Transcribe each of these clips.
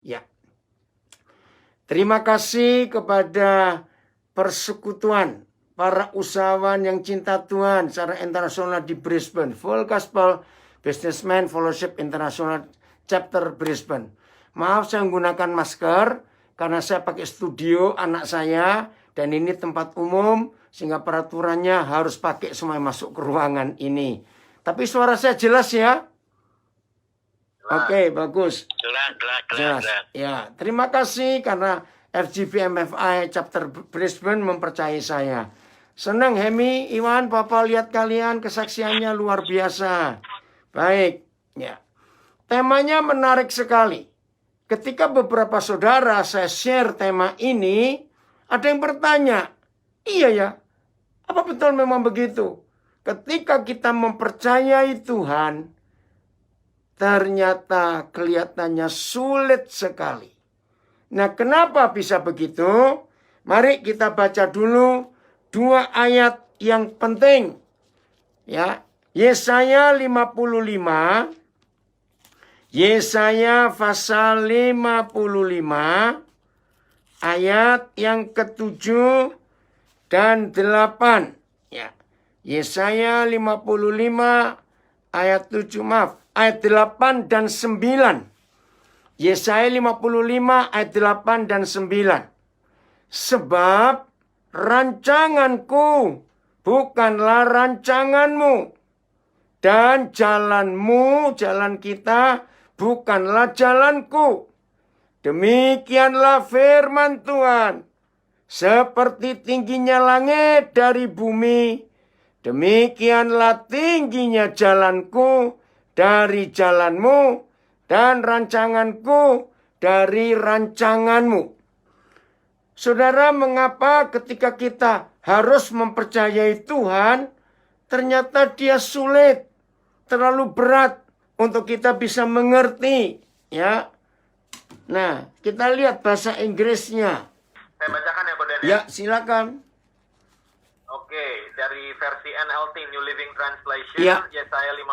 Ya. Terima kasih kepada persekutuan para usahawan yang cinta Tuhan secara internasional di Brisbane. Full Gospel Businessman Fellowship International Chapter Brisbane. Maaf saya menggunakan masker karena saya pakai studio anak saya dan ini tempat umum sehingga peraturannya harus pakai semua masuk ke ruangan ini. Tapi suara saya jelas ya? Oke, bagus. Jelas. Ya, terima kasih karena FGB MFI Chapter Brisbane mempercayai saya. Senang Hemi, Iwan, Papa lihat kalian kesaksiannya luar biasa. Baik, ya. Temanya menarik sekali. Ketika beberapa saudara saya share tema ini, ada yang bertanya, iya ya, apa betul memang begitu? Ketika kita mempercayai Tuhan, ternyata kelihatannya sulit sekali. Nah, kenapa bisa begitu? Mari kita baca dulu 2 ayat yang penting. Ya, Yesaya 55. Yesaya pasal 55 ayat yang ke-7 dan 8. Ya. Yesaya 55 ayat 7, maaf. Ayat 8 dan 9. Yesaya 55 ayat 8 dan 9. Sebab rancanganku bukanlah rancanganmu. Dan jalanmu, jalan kita, bukanlah jalanku. Demikianlah firman Tuhan. Seperti tingginya langit dari bumi, demikianlah tingginya jalanku dari jalanmu, dan rancanganku dari rancanganmu. Saudara, mengapa ketika kita harus mempercayai Tuhan, ternyata dia sulit, terlalu berat untuk kita bisa mengerti, ya. Nah, kita lihat bahasa Inggrisnya. Saya bacakan ya, Koden. Ya, silakan. Oke, dari versi NLT New Living Translation, Ya. Yesaya 55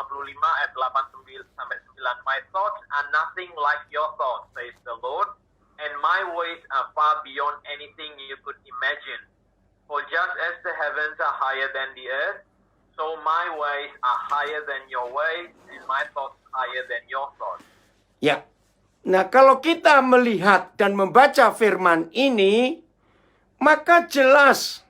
ayat 8 sampai 9. My thoughts are nothing like your thoughts, says the Lord, and my ways are far beyond anything you could imagine. For just as the heavens are higher than the earth, so my ways are higher than your ways, and my thoughts higher than your thoughts. Ya. Nah, kalau kita melihat dan membaca firman ini, maka jelas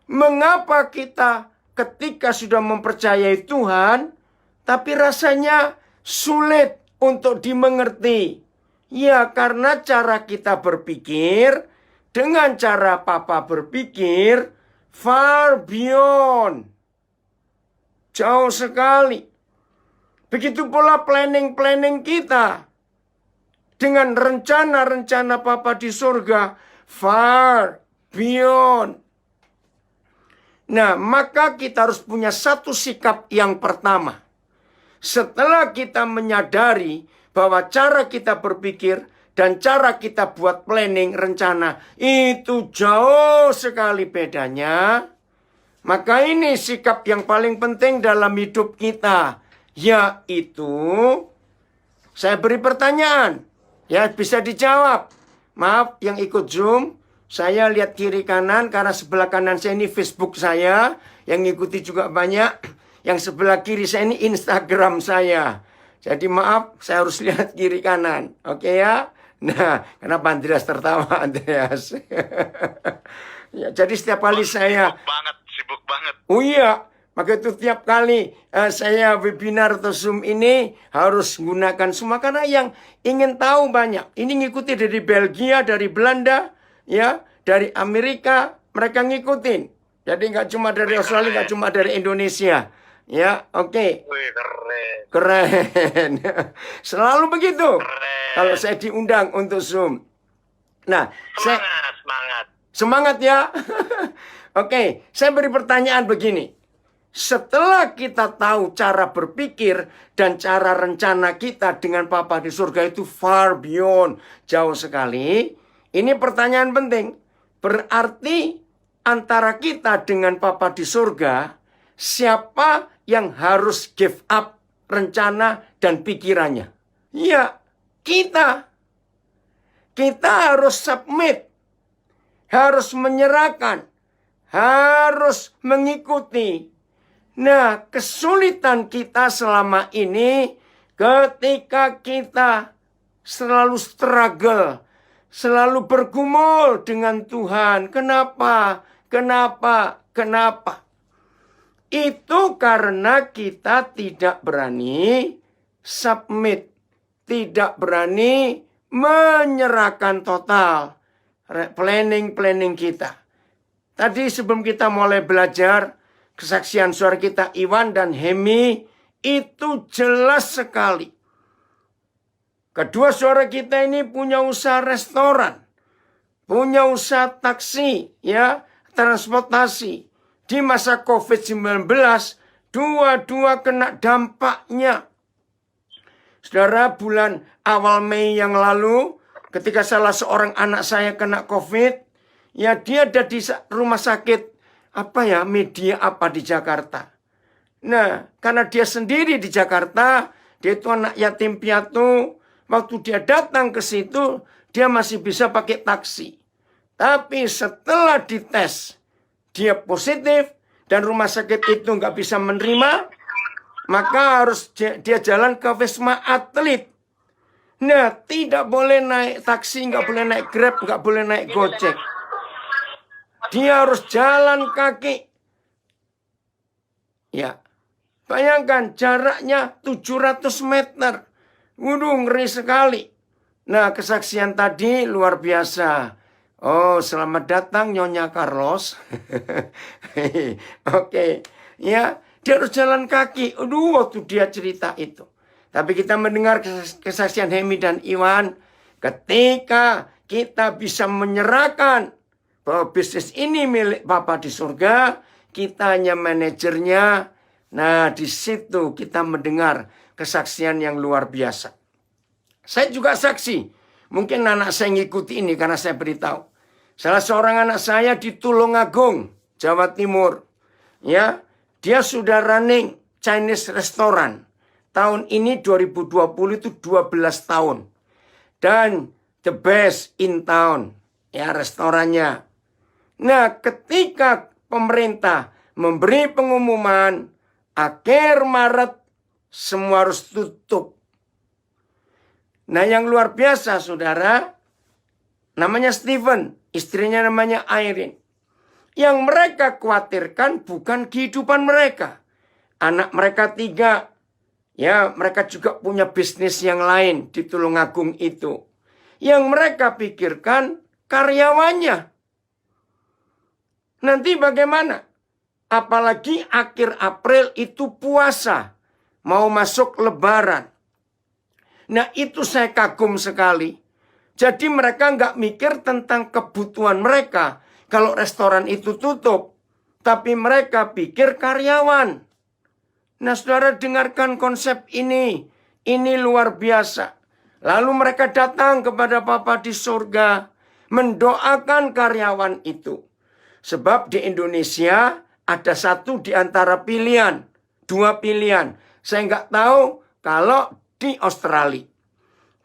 mengapa kita ketika sudah mempercayai Tuhan, tapi rasanya sulit untuk dimengerti. Ya, karena cara kita berpikir dengan cara Papa berpikir far beyond. Jauh sekali. Begitu pula planning-planning kita. Dengan rencana-rencana Papa di surga far beyond. Nah, maka kita harus punya satu sikap yang pertama. Setelah kita menyadari bahwa cara kita berpikir dan cara kita buat planning, rencana, itu jauh sekali bedanya. Maka ini sikap yang paling penting dalam hidup kita. Yaitu, saya beri pertanyaan. Ya, bisa dijawab. Maaf yang ikut Zoom. Saya lihat kiri kanan karena sebelah kanan saya ini Facebook saya. Yang ngikuti juga banyak. Yang sebelah kiri saya ini Instagram saya. Jadi maaf, saya harus lihat kiri kanan. Oke ya? Nah, kenapa Andreas tertawa, Andreas? Ya, jadi setiap kali saya... Sibuk banget. Oh iya, maka itu tiap kali saya webinar atau Zoom ini harus gunakan semua. Karena yang ingin tahu banyak. Ini ngikuti dari Belgia, dari Belanda, ya, dari Amerika. Mereka ngikutin. Jadi nggak cuma dari Australia, nggak cuma dari Indonesia. Ya, oke. Wih, keren. Keren. Selalu begitu. Keren. Kalau saya diundang untuk Zoom. Nah, Semangat. semangat ya. Oke, saya beri pertanyaan begini. Setelah kita tahu cara berpikir dan cara rencana kita dengan Papa di surga itu far beyond, jauh sekali. Ini pertanyaan penting. Berarti antara kita dengan Papa di surga, siapa yang harus give up rencana dan pikirannya? Ya, kita. kita harus submit, harus menyerahkan, harus mengikuti. Nah, kesulitan kita selama ini ketika kita selalu struggle, selalu bergumul dengan Tuhan. Kenapa? Kenapa? Kenapa? Itu karena kita tidak berani submit, tidak berani menyerahkan total planning kita. Tadi sebelum kita mulai belajar, kesaksian suara kita Iwan dan Hemi itu jelas sekali. Kedua saudara kita ini punya usaha restoran, punya usaha taksi, ya, transportasi. Di masa COVID-19, dua-dua kena dampaknya. Saudara, bulan awal Mei yang lalu, ketika salah seorang anak saya kena COVID, ya dia ada di rumah sakit, media di Jakarta. Nah, karena dia sendiri di Jakarta, dia itu anak yatim piatu. Waktu dia datang ke situ, dia masih bisa pakai taksi. Tapi setelah dites, dia positif dan rumah sakit itu nggak bisa menerima, maka harus dia jalan ke Wisma Atlet. Nah, tidak boleh naik taksi, nggak boleh naik Grab, nggak boleh naik Gojek. Dia harus jalan kaki. Ya, bayangkan jaraknya 700 meter. Waduh, ngeri sekali. Nah, kesaksian tadi luar biasa. Oh, selamat datang Nyonya Carlos. Oke, ya, dia harus jalan kaki. Aduh, waktu dia cerita itu. Tapi kita mendengar kesaksian Hemi dan Iwan. Ketika kita bisa menyerahkan bahwa bisnis ini milik Bapa di surga, kita hanya manajernya. Nah, di situ kita mendengar kesaksian yang luar biasa. Saya juga saksi. Mungkin anak saya ngikuti ini karena saya beritahu. Salah seorang anak saya di Tulungagung, Jawa Timur. Ya, dia sudah running Chinese restaurant. Tahun ini 2020 itu 12 tahun. Dan the best in town. Ya, restorannya. Nah, ketika pemerintah memberi pengumuman akhir Maret semua harus tutup. Nah, yang luar biasa, saudara, namanya Steven, istrinya namanya Irene. Yang mereka khawatirkan bukan kehidupan mereka. Anak mereka 3. Ya, mereka juga punya bisnis yang lain di Tulungagung itu. Yang mereka pikirkan karyawannya. Nanti bagaimana? Apalagi akhir April itu puasa. Mau masuk lebaran. Nah, itu saya kagum sekali. Jadi mereka nggak mikir tentang kebutuhan mereka. Kalau restoran itu tutup. Tapi mereka pikir karyawan. Nah, saudara dengarkan konsep ini. Ini luar biasa. Lalu mereka datang kepada Bapa di surga. Mendoakan karyawan itu. Sebab di Indonesia ada satu di antara pilihan. 2 pilihan. Saya nggak tahu kalau di Australia.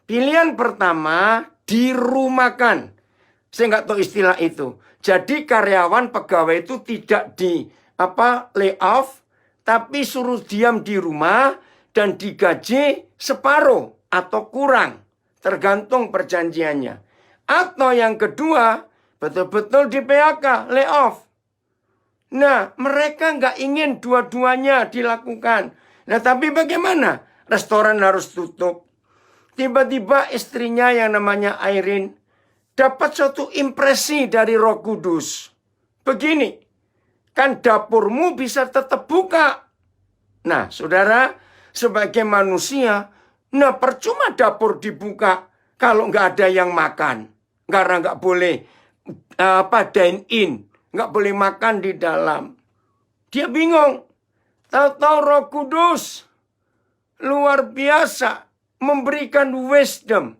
Pilihan pertama, dirumahkan. Saya nggak tahu istilah itu. Jadi karyawan pegawai itu tidak di lay off, tapi suruh diam di rumah dan digaji separuh atau kurang. Tergantung perjanjiannya. Atau yang kedua, betul-betul di PHK, lay off. Nah, mereka nggak ingin dua-duanya dilakukan. Nah, tapi bagaimana? Restoran harus tutup. Tiba-tiba istrinya yang namanya Irene dapat suatu impresi dari Roh Kudus. Begini, kan dapurmu bisa tetap buka. Nah, saudara, sebagai manusia, nah percuma dapur dibuka kalau nggak ada yang makan. Karena nggak boleh dine in, nggak boleh makan di dalam. Dia bingung. Tahu-tahu Roh Kudus luar biasa memberikan wisdom,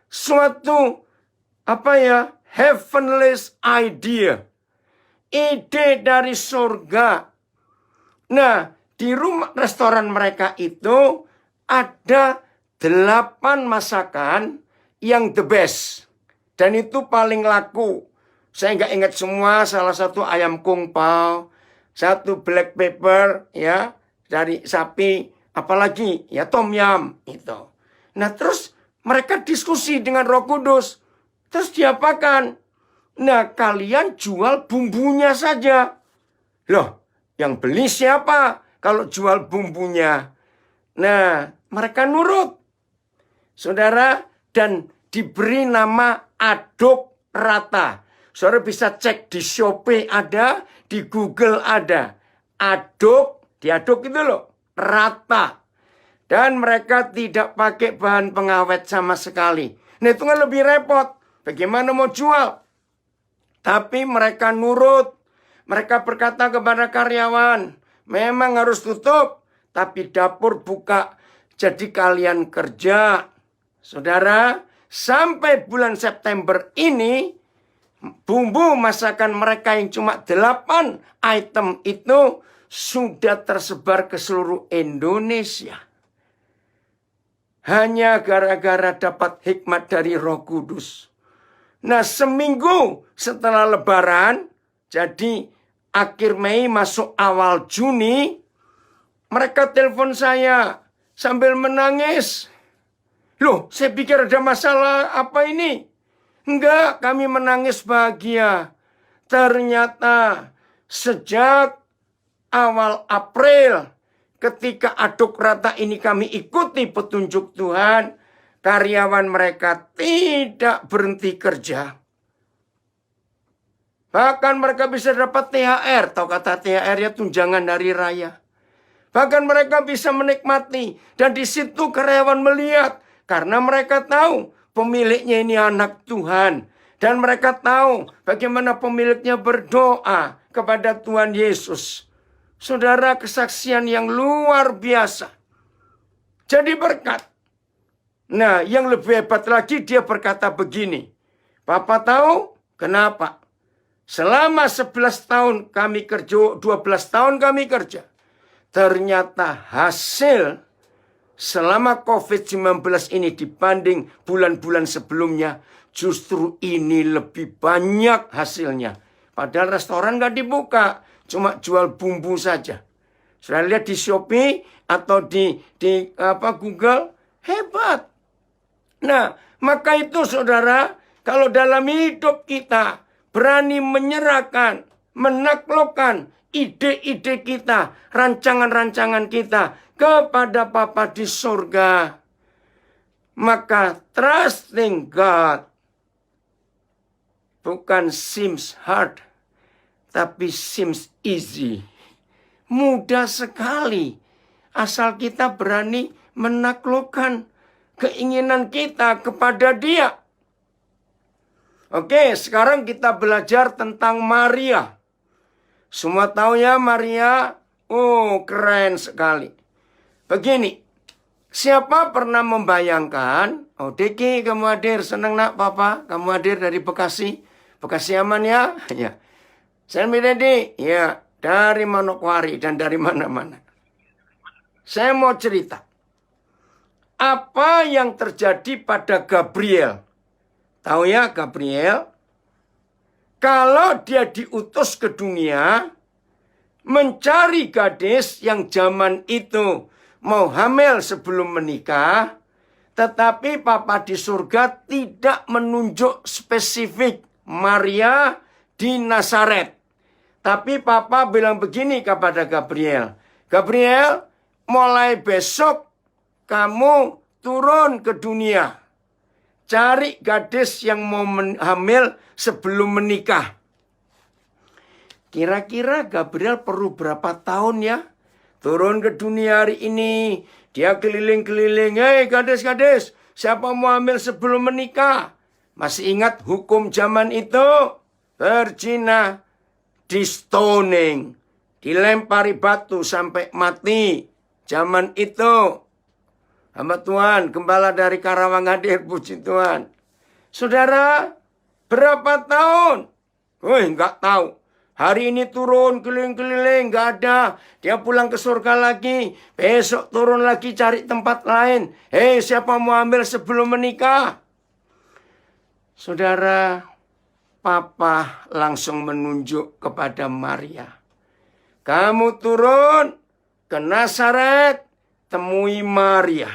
suatu heavenly idea, ide dari surga. Nah, di rumah restoran mereka itu ada 8 masakan yang the best. Dan itu paling laku. Saya nggak ingat semua, salah satu ayam kung pao, satu black pepper, ya, dari sapi, apalagi, ya tom yum, itu. Nah terus mereka diskusi dengan Roh Kudus. Terus diapakan? Nah kalian jual bumbunya saja. Loh, yang beli siapa kalau jual bumbunya? Nah, mereka nurut. Saudara, dan diberi nama aduk rata. Saudara bisa cek di Shopee ada, di Google ada. Aduk, diaduk itu loh, rata. Dan mereka tidak pakai bahan pengawet sama sekali. Nah itu kan lebih repot. Bagaimana mau jual? Tapi mereka nurut. Mereka berkata kepada karyawan, memang harus tutup, tapi dapur buka. Jadi kalian kerja. Saudara, sampai bulan September ini, bumbu masakan mereka yang cuma 8 item itu sudah tersebar ke seluruh Indonesia. Hanya gara-gara dapat hikmat dari Roh Kudus. Nah, seminggu setelah Lebaran, jadi akhir Mei masuk awal Juni, mereka telepon saya sambil menangis. Loh, saya pikir ada masalah apa ini? Enggak, kami menangis bahagia. Ternyata sejak awal April, ketika aduk rata ini kami ikuti petunjuk Tuhan, karyawan mereka tidak berhenti kerja. Bahkan mereka bisa dapat THR, tahu kata THR ya, tunjangan hari raya. Bahkan mereka bisa menikmati, dan di situ karyawan melihat, karena mereka tahu pemiliknya ini anak Tuhan. Dan mereka tahu bagaimana pemiliknya berdoa kepada Tuhan Yesus. Saudara, kesaksian yang luar biasa. Jadi berkat. Nah, yang lebih hebat lagi dia berkata begini. Papa tahu kenapa? Selama 11 tahun kami kerja, 12 tahun kami kerja. Ternyata hasil selama COVID-19 ini dibanding bulan-bulan sebelumnya, justru ini lebih banyak hasilnya. Padahal restoran nggak dibuka, cuma jual bumbu saja. Sudah lihat di Shopee atau di Google, hebat. Nah, maka itu saudara, kalau dalam hidup kita berani menyerahkan, menaklukkan ide-ide kita, rancangan-rancangan kita kepada Bapa di surga, maka trusting God bukan seems hard, tapi seems easy. Mudah sekali, asal kita berani menaklukkan keinginan kita kepada Dia. Oke, sekarang kita belajar tentang Maria. Semua tahu ya Maria, keren sekali. Begini, siapa pernah membayangkan, Deki kamu hadir, senang nak Papa, kamu hadir dari Bekasi. Bekasi aman ya? Ya. Saya Miredi, ya, dari Manokwari dan dari mana-mana. Saya mau cerita. Apa yang terjadi pada Gabriel? Tahu ya Gabriel? Kalau dia diutus ke dunia, mencari gadis yang zaman itu mau hamil sebelum menikah, tetapi Papa di surga tidak menunjuk spesifik Maria di Nazaret. Tapi Papa bilang begini kepada Gabriel, Gabriel, mulai besok kamu turun ke dunia. Cari gadis yang mau hamil sebelum menikah. Kira-kira Gabriel perlu berapa tahun ya? Turun ke dunia hari ini. Dia keliling-keliling. Hei gadis-gadis, siapa mau hamil sebelum menikah? Masih ingat hukum zaman itu? Berzina, di stoning, dilempari batu sampai mati. Zaman itu. Hamba Tuhan, gembala dari Karawang hadir, puji Tuhan. Saudara, berapa tahun? Enggak tahu. Hari ini turun keliling-keliling, enggak ada. Dia pulang ke surga lagi. Besok turun lagi cari tempat lain. Hei, siapa mau ambil sebelum menikah? Saudara, Papa langsung menunjuk kepada Maria. Kamu turun ke Nazaret, temui Maria.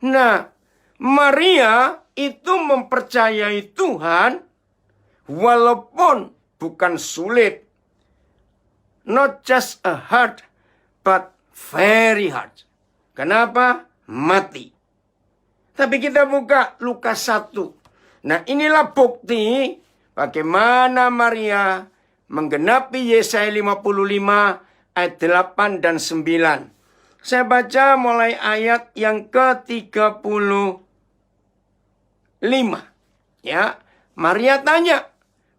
Nah, Maria itu mempercayai Tuhan walaupun bukan sulit. Not just a hard, but very hard. Kenapa? Mati. Tapi kita buka Lukas 1. Nah, inilah bukti bagaimana Maria menggenapi Yesaya 55 ayat 8 dan 9. Saya baca mulai ayat yang ke-35. Ya, Maria tanya,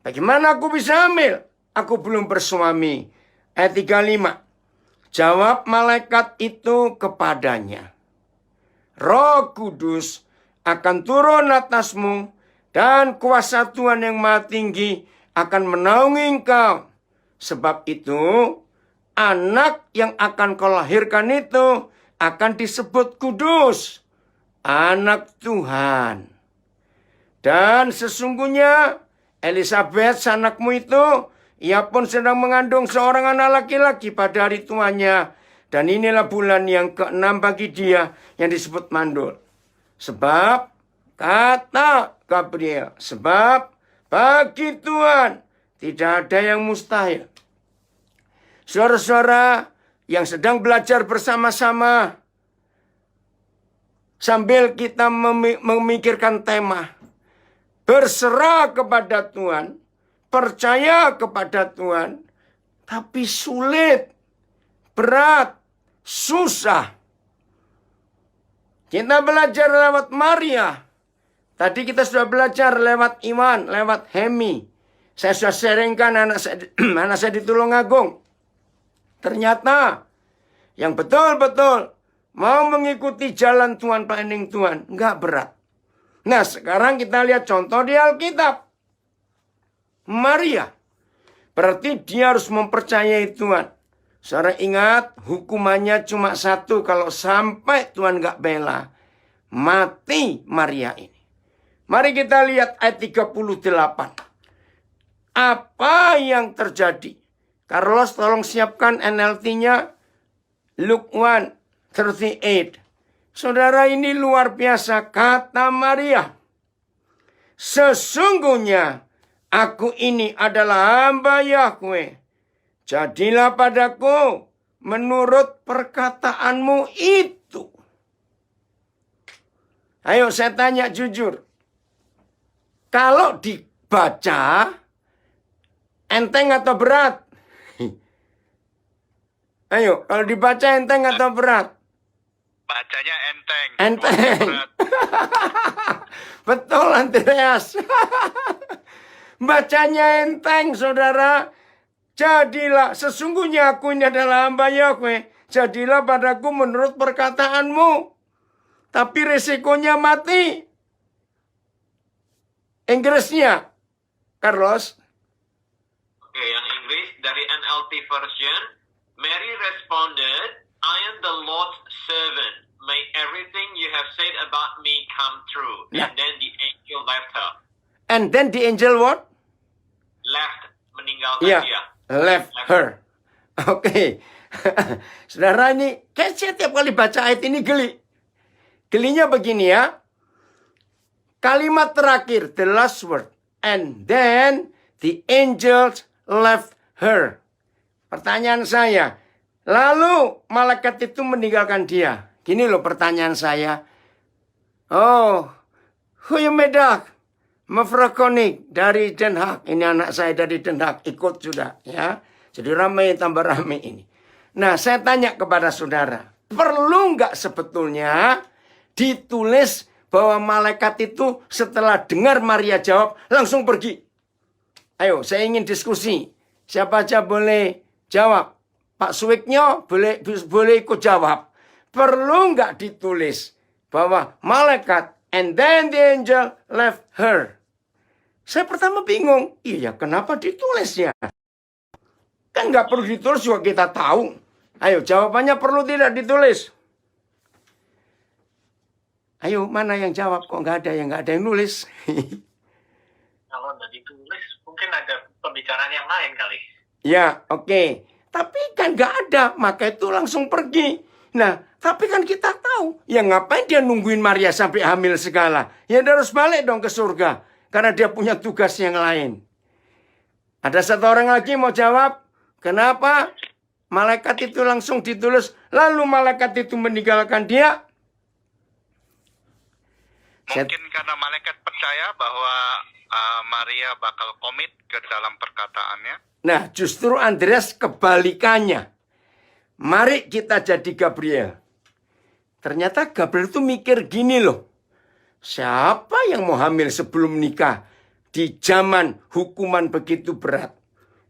bagaimana aku bisa hamil? Aku belum bersuami. Ayat 35. Jawab malaikat itu kepadanya, Roh Kudus akan turun atasmu, dan kuasa Tuhan yang Maha Tinggi akan menaungi engkau. Sebab itu, anak yang akan kau lahirkan itu akan disebut kudus, anak Tuhan. Dan sesungguhnya Elisabeth, anakmu itu, ia pun sedang mengandung seorang anak laki-laki pada hari tuanya. Dan inilah bulan yang ke-6 bagi dia yang disebut mandul. Sebab, kata Gabriel, sebab bagi Tuhan tidak ada yang mustahil. Saudara-saudara yang sedang belajar bersama-sama, sambil kita memikirkan tema, berserah kepada Tuhan, percaya kepada Tuhan, tapi sulit, berat, susah. Kita belajar lewat Maria. Tadi kita sudah belajar lewat Iwan, lewat Hemi. Saya sudah sharingkan anak saya di Tulungagung. Ternyata yang betul-betul mau mengikuti jalan Tuhan, planning Tuhan, nggak berat. Nah, sekarang kita lihat contoh di Alkitab. Maria. Berarti dia harus mempercayai Tuhan. Saudara ingat, hukumannya cuma satu kalau sampai Tuhan nggak bela. Mati Maria ini. Mari kita lihat ayat 38. Apa yang terjadi? Carlos, tolong siapkan NLT-nya. Luke 1:38. Saudara, ini luar biasa kata Maria. Sesungguhnya aku ini adalah hamba Yahweh. Jadilah padaku menurut perkataanmu itu. Ayo saya tanya jujur. Kalau dibaca, enteng atau berat? Ayo, kalau dibaca enteng atau berat? Bacanya enteng. Enteng. Betul, Andreas. Bacanya enteng, saudara. Jadilah, sesungguhnya aku ini adalah hamba Yahweh. Jadilah padaku menurut perkataanmu. Tapi resikonya mati. Inggrisnya, Carlos. Oke, yang Inggris dari NLT version. Mary responded, I am the Lord's servant. May everything you have said about me come true. Yeah. And then the angel left her. And then the angel what? Left, meninggalkan Yeah, dia. left her. Oke. Saudara, ini kayak saya tiap kali baca ayat ini geli. Gelinya begini ya. Kalimat terakhir, the last word. And then the angels left her. Pertanyaan saya, lalu malaikat itu meninggalkan dia. Gini loh pertanyaan saya. Oh, goedemiddag, mevrouw Koning dari Den Haag. Ini anak saya dari Den Haag, ikut sudah ya. Jadi ramai tambah ramai ini. Nah, saya tanya kepada saudara, perlu nggak sebetulnya ditulis bahwa malaikat itu setelah dengar Maria jawab langsung pergi? Ayo, saya ingin diskusi. Siapa aja boleh jawab. Pak Suwiknyo boleh ikut jawab. Perlu nggak ditulis bahwa malaikat and then the angel left her? Saya pertama bingung. Iya, kenapa ditulis ya? Kan nggak perlu ditulis juga kita tahu. Ayo, jawabannya perlu tidak ditulis? Ayo, mana yang jawab? Kok nggak ada yang nulis? Kalau udah ditulis, mungkin ada pembicaraan yang lain kali. Ya, oke. Tapi kan nggak ada, maka itu langsung pergi. Nah, tapi kan kita tahu, ya ngapain dia nungguin Maria sampai hamil segala? Ya dia harus balik dong ke surga, karena dia punya tugas yang lain. Ada satu orang lagi mau jawab, kenapa malaikat itu langsung ditulis, lalu malaikat itu meninggalkan dia? Mungkin karena malaikat percaya bahwa Maria bakal komit ke dalam perkataannya. Nah, justru Andreas kebalikannya. Mari kita jadi Gabriel. Ternyata Gabriel itu mikir gini loh. Siapa yang mau hamil sebelum nikah di zaman hukuman begitu berat?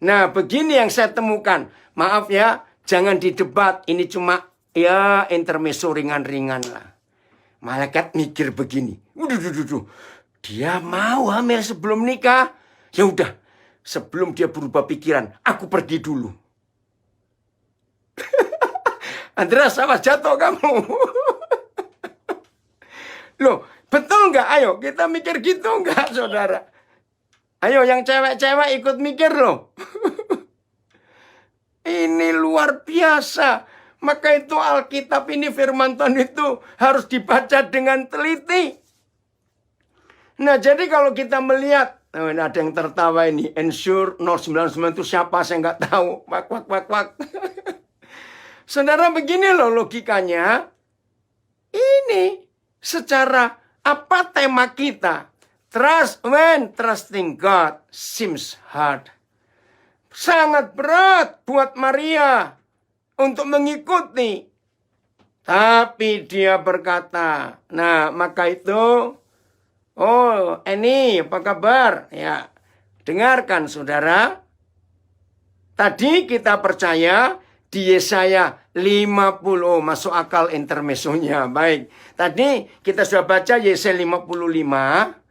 Nah, begini yang saya temukan. Maaf ya, jangan didebat. Ini cuma ya intermezzo ringan-ringan lah. Malaikat mikir begini. Dia mau hamil sebelum nikah. Ya udah, sebelum dia berubah pikiran, aku pergi dulu. Andreas, apa jatuh kamu? Loh, betul nggak? Ayo, kita mikir gitu nggak, saudara? Ayo, yang cewek-cewek ikut mikir loh. Ini luar biasa. Maka itu Alkitab ini, firman Tuhan itu harus dibaca dengan teliti. Nah, jadi kalau kita melihat, ada yang tertawa ini, Ensure 099 itu siapa, saya nggak tahu. Wak. Saudara, begini loh logikanya. Ini secara apa tema kita? Trust when trusting God seems hard. Sangat berat buat Maria untuk mengikuti. Tapi dia berkata, nah maka itu, oh Eni apa kabar? Ya, dengarkan saudara. Tadi kita percaya di Yesaya 50, masuk akal intermezzonya. Baik, tadi kita sudah baca Yesaya 55.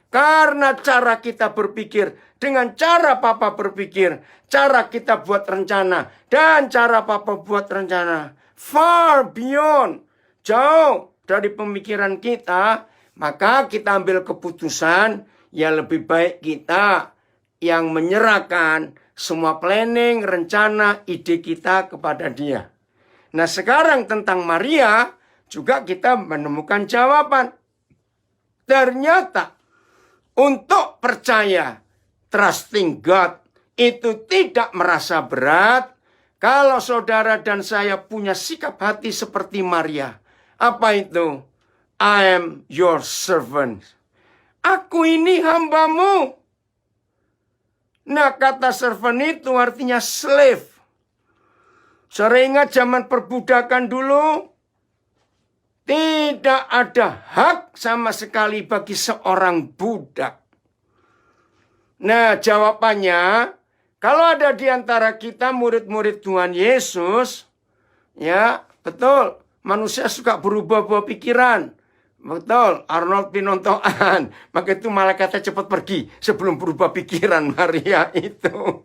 Karena cara kita berpikir, dengan cara Papa berpikir, cara kita buat rencana, dan cara Papa buat rencana, far beyond, jauh dari pemikiran kita, maka kita ambil keputusan, ya lebih baik kita yang menyerahkan semua planning, rencana, ide kita kepada dia. Nah sekarang tentang Maria, juga kita menemukan jawaban. Ternyata, untuk percaya, trusting God, itu tidak merasa berat kalau saudara dan saya punya sikap hati seperti Maria. Apa itu? I am your servant. Aku ini hambamu. Nah, kata servant itu artinya slave. Saya ingat zaman perbudakan dulu, tidak ada hak sama sekali bagi seorang budak. Nah, jawabannya, kalau ada di antara kita murid-murid Tuhan Yesus, ya betul, manusia suka berubah-ubah pikiran. Betul, Arnold Pinontoan. Maka itu malaikatnya cepat pergi sebelum berubah pikiran Maria itu.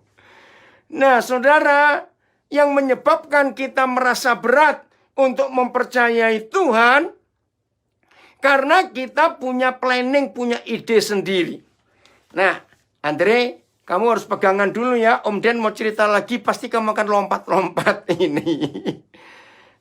Nah, saudara, yang menyebabkan kita merasa berat untuk mempercayai Tuhan, karena kita punya planning, punya ide sendiri. Nah, Andre, kamu harus pegangan dulu ya. Om Den mau cerita lagi, pasti kamu akan lompat-lompat ini.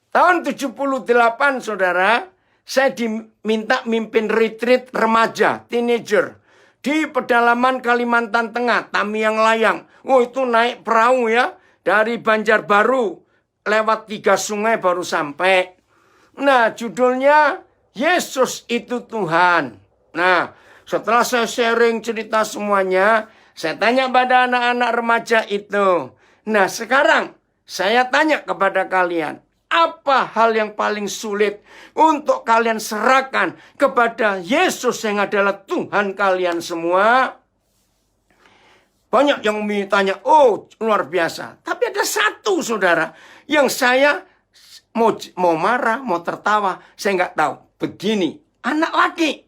Tahun 78, saudara, saya diminta mimpin retreat remaja, teenager, di pedalaman Kalimantan Tengah, Tamiang Layang. Oh, itu naik perahu ya, dari Banjarbaru, lewat 3 sungai baru sampai. Nah, judulnya Yesus itu Tuhan. Nah, setelah saya sharing cerita semuanya, saya tanya pada anak-anak remaja itu. Nah, sekarang saya tanya kepada kalian, apa hal yang paling sulit untuk kalian serahkan kepada Yesus yang adalah Tuhan kalian semua? Banyak yang tanya, oh luar biasa. Tapi ada satu saudara, yang saya mau marah, mau tertawa, saya nggak tahu. Begini, anak laki.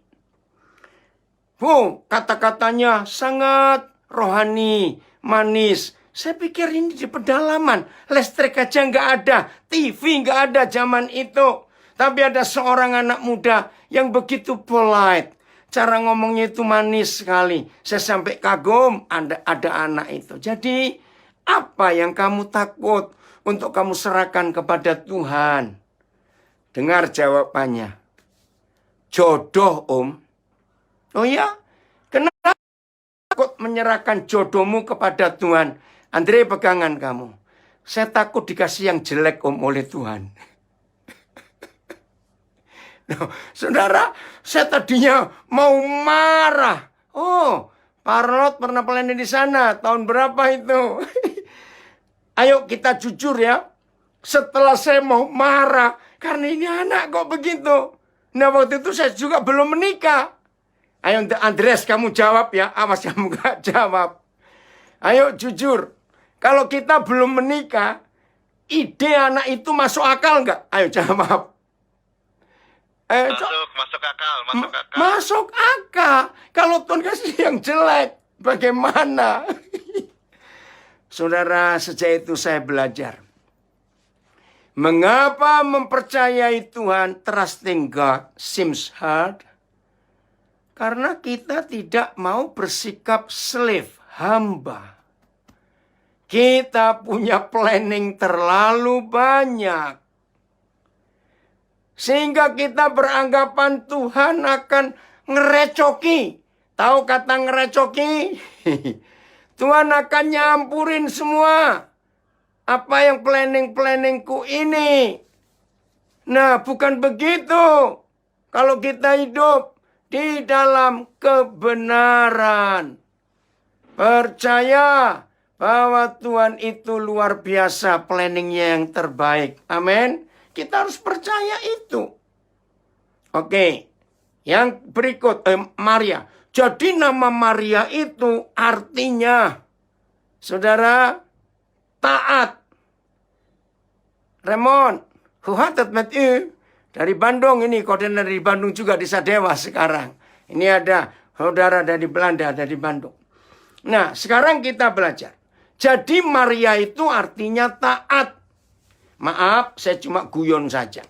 Oh, kata-katanya sangat rohani, manis. Saya pikir ini di pedalaman, listrik aja nggak ada, TV nggak ada zaman itu. Tapi ada seorang anak muda yang begitu polite. Cara ngomongnya itu manis sekali. Saya sampai kagum ada anak itu. Jadi apa yang kamu takut untuk kamu serahkan kepada Tuhan? Dengar jawabannya. Jodoh, Om. Oh ya? Kenapa takut menyerahkan jodohmu kepada Tuhan? Andre, pegangan kamu. Saya takut dikasih yang jelek, Om, oleh Tuhan. Nah, saudara, saya tadinya mau marah. Oh, Parlot pernah pelayanan di sana. Tahun berapa itu? Ayo kita jujur ya. Setelah saya mau marah, karena ini anak kok begitu. Nah, waktu itu saya juga belum menikah. Ayo Andreas, kamu jawab ya. Awas kamu gak jawab. Ayo jujur. Kalau kita belum menikah, ide anak itu masuk akal nggak? Ayo jawab. Masuk akal. Masuk akal. Kalau Tuhan kasih yang jelek, bagaimana? Saudara, sejak itu saya belajar. Mengapa mempercayai Tuhan, trusting God, seems hard? Karena kita tidak mau bersikap slave, hamba. Kita punya planning terlalu banyak. Sehingga kita beranggapan Tuhan akan ngerecoki. Tahu kata ngerecoki? Tuhan akan nyampurin semua. Apa yang planning-planningku ini. Nah, bukan begitu. Kalau kita hidup di dalam kebenaran. Percaya bahwa Tuhan itu luar biasa, planningnya yang terbaik. Amin. Kita harus percaya itu. Oke. Yang berikut, Maria. Jadi nama Maria itu artinya, saudara, taat. Raymond, who hated Matthew? Dari Bandung ini, koordinator dari Bandung juga di Sadewa sekarang. Ini ada saudara dari Belanda, dari Bandung. Nah, sekarang kita belajar. Jadi Maria itu artinya taat. Maaf, saya cuma guyon saja.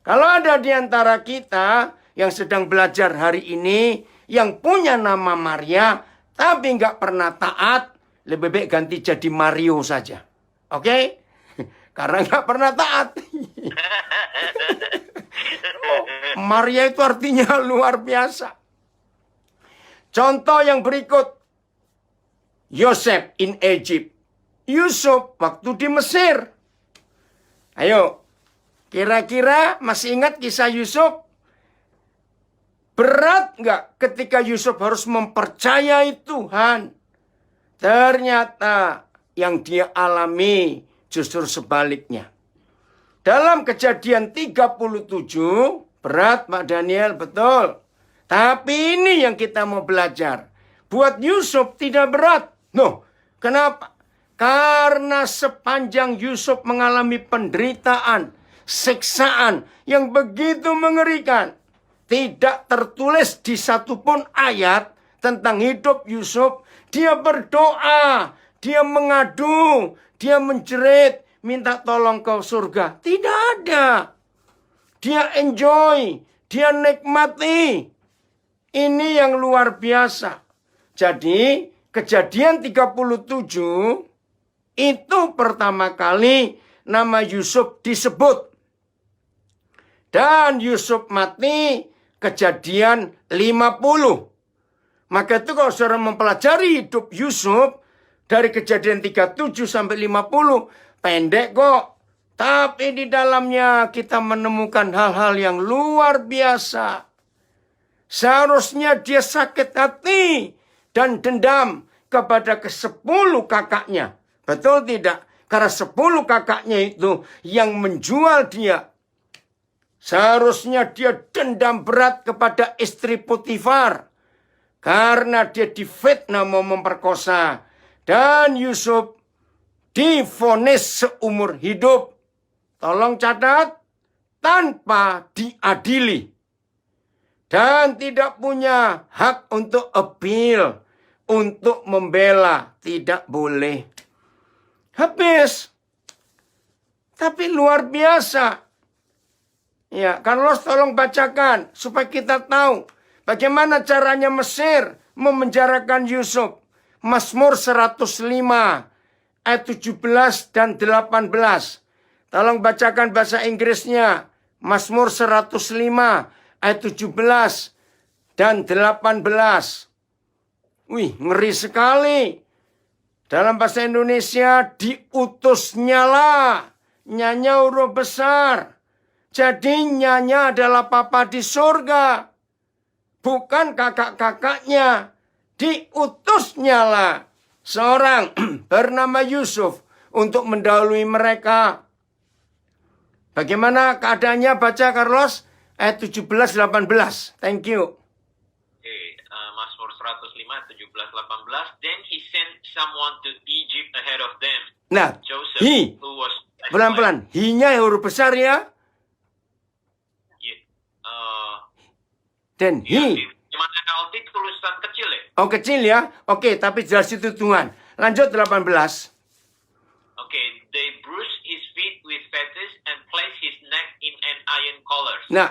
Kalau ada di antara kita yang sedang belajar hari ini, yang punya nama Maria, tapi nggak pernah taat, lebih baik ganti jadi Mario saja. Oke? Karena nggak pernah taat. Maria itu artinya luar biasa. Contoh yang berikut. Yosef in Egypt. Yusuf waktu di Mesir. Ayo, kira-kira masih ingat kisah Yusuf? Berat nggak ketika Yusuf harus mempercayai Tuhan? Ternyata yang dia alami justru sebaliknya. Dalam Kejadian 37, berat Pak Daniel, betul. Tapi ini yang kita mau belajar. Buat Yusuf tidak berat. Noh, kenapa? Karena sepanjang Yusuf mengalami penderitaan, siksaan yang begitu mengerikan. Tidak tertulis di satupun ayat tentang hidup Yusuf. Dia berdoa, dia mengadu, dia menjerit, minta tolong ke surga. Tidak ada. Dia enjoy, dia nikmati. Ini yang luar biasa. Jadi Kejadian 37 itu pertama kali nama Yusuf disebut. Dan Yusuf mati Kejadian 50. Maka itu kalau saudara mempelajari hidup Yusuf dari Kejadian 37 sampai 50, pendek kok. Tapi di dalamnya kita menemukan hal-hal yang luar biasa. Seharusnya dia sakit hati dan dendam kepada ke-10 kakaknya. Betul tidak? Karena 10 kakaknya itu yang menjual dia. Seharusnya dia dendam berat kepada istri Potifar. Karena dia difitnah mau memperkosa. Dan Yusuf divonis seumur hidup. Tolong catat. Tanpa diadili. Dan tidak punya hak untuk appeal. Untuk membela. Tidak boleh. Habis. Tapi luar biasa. Ya, Carlos tolong bacakan supaya kita tahu bagaimana caranya Mesir memenjarakan Yusuf. Mazmur 105 ayat 17 dan 18. Tolong bacakan bahasa Inggrisnya. Mazmur 105 ayat 17 dan 18. Wih, ngeri sekali. Dalam bahasa Indonesia, diutusnyalah. Nyanya huruf besar. Jadi nyanya adalah papa di surga. Bukan kakak-kakaknya. Diutusnyalah seorang bernama Yusuf untuk mendahului mereka. Bagaimana keadaannya? Baca Carlos ayat 17-18. Thank you. Mazmur 105, 17-18. Then he sent someone to Egypt ahead of them. Nah, Joseph, he. who was Pelan-pelan. He-nya huruf besar ya. Dan he. Cuman NLT tulisan kecil ya? Oh kecil ya. Oke, tapi jelas itu Tuhan. Lanjut 18. Okay, they bruised his feet with fetters and placed his neck in an iron collar. Nah,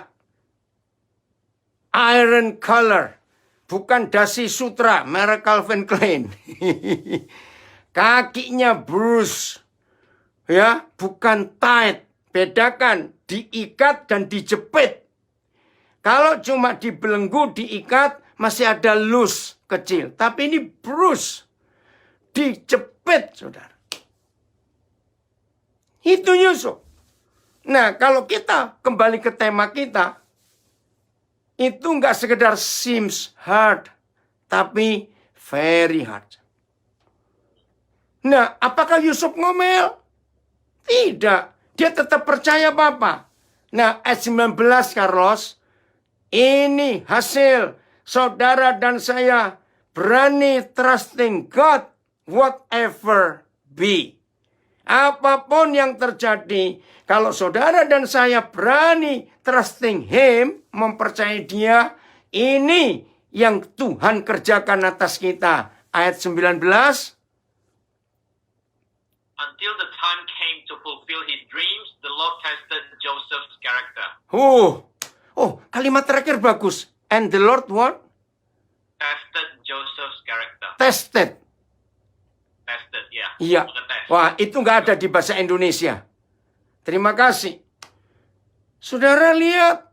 iron collar. Bukan dasi sutra, merek Calvin Klein. Kakinya bruise. Ya, bukan tight. Bedakan diikat dan dijepit. Kalau cuma dibelenggu, diikat, masih ada loose kecil. Tapi ini bruise. Dijepit, saudara. Itu Yusuf. Nah, kalau kita kembali ke tema kita, itu nggak sekedar seems hard, tapi very hard. Nah, apakah Yusuf ngomel? Tidak. Dia tetap percaya Papa. Nah, ayat 19, Carlos. Ini hasil saudara dan saya berani trusting God whatever be. Apapun yang terjadi, kalau saudara dan saya berani trusting Him, mempercayai Dia, ini yang Tuhan kerjakan atas kita. Ayat 19. Until the time came to fulfill his dreams, the Lord tested Joseph's character. Oh, kalimat terakhir bagus. And the Lord what? Tested Joseph's character. Tested. Tested, ya. Iya. Mengetes. Wah, itu nggak ada di bahasa Indonesia. Terima kasih. Saudara lihat.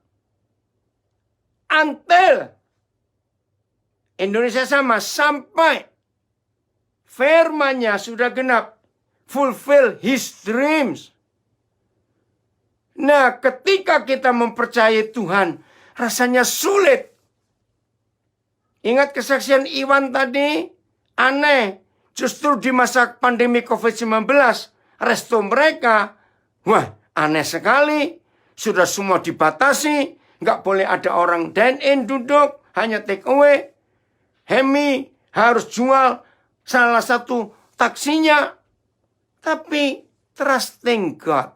Until. Indonesia sama. Sampai. Firman-Nya sudah genap. Fulfill his dreams. Nah, ketika kita mempercayai Tuhan, rasanya sulit. Ingat kesaksian Iwan tadi? Aneh. Justru di masa pandemi COVID-19, resto mereka, wah, aneh sekali. Sudah semua dibatasi. Nggak boleh ada orang dine-in duduk, hanya take away. Hemi harus jual salah satu taksinya. Tapi trusting God.